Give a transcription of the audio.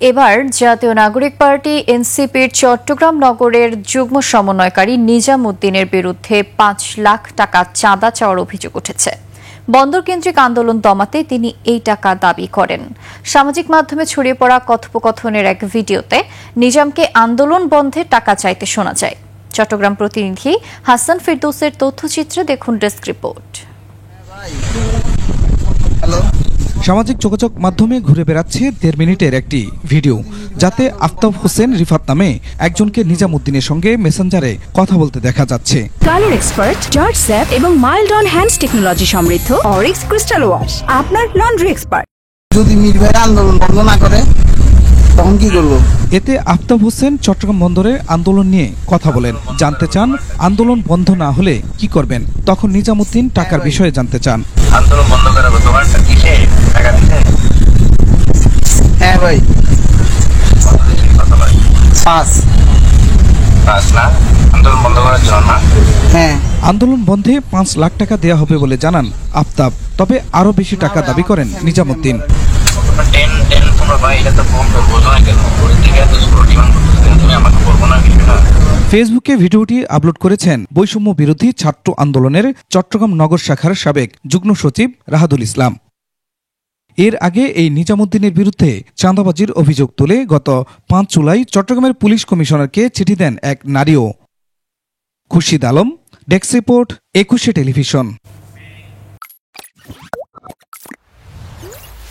এবার জাতীয় নাগরিক পার্টি এনসিপির চট্টগ্রাম নগরের যুগ্ম সমন্বয়কারী নিজাম উদ্দিনের বিরুদ্ধে ৫ লাখ টাকা চাঁদা চাওয়ার অভিযোগ উঠেছে। বন্দর কেন্দ্রিক আন্দোলন দমাতে তিনি এই টাকা দাবি করেন। সামাজিক মাধ্যমে ছড়িয়ে পড়া কথোপকথনের এক ভিডিওতে নিজামকে আন্দোলন বন্ধে টাকা চাইতে শোনা যায়। চট্টগ্রাম প্রতিনিধি হাসান ফেরদৌসের তথ্যচিত্রে দেখুন ডেস্ক রিপোর্ট। সামাজিক যোগাযোগ মাধ্যমে ঘুরে বেড়াচ্ছে ১.৫ মিনিটের একটি ভিডিও, যাতে আফতাব হোসেন রিফাত নামে একজনকে নিজাম উদ্দিনের সঙ্গে মেসেঞ্জারে কথা বলতে দেখা যাচ্ছে। কালার এক্সপার্ট, জর্জ স্যাপ এবং মাইল্ড অন হ্যান্ডস টেকনোলজি সমৃদ্ধ অরিক্স ক্রিস্টাল ওয়াশ আপনার লন্ড্রি এক্সপার্ট। যদি মীর ভাই আন্দোলন বন্ধ না করে তখন কি করব? এতে আফতাব হোসেন চট্টগ্রাম বন্দরের আন্দোলন নিয়ে কথা বলেন। জানতে চান আন্দোলন বন্ধ না হলে কি করবেন। তখন নিজামউদ্দিন টাকার বিষয়ে জানতে চান। আন্দোলন বন্ধ করার তোমার কিসে টাকা দিতে? হ্যাঁ ভাই, ৫ লাখ আন্দোলন বন্ধ করার জন্য না? হ্যাঁ, আন্দোলন বন্ধে ৫ লাখ টাকা দেয়া হবে বলে জানান আফতাব। তবে আরো বেশি টাকা দাবি করেন নিজামউদ্দিন। ফেসবুকে ভিডিওটি আপলোড করেছেন বৈষম্য বিরোধী ছাত্র আন্দোলনের চট্টগ্রাম নগর শাখার সাবেক যুগ্ম সচিব রাহাদুল ইসলাম। এর আগে এই নিজামউদ্দিনের বিরুদ্ধে চাঁদাবাজির অভিযোগ তুলে গত ৫ জুলাই চট্টগ্রামের পুলিশ কমিশনারকে চিঠি দেন এক নারীও। খুরশিদ আলম, ডেস্ক রিপোর্ট, ২১শে টেলিভিশন।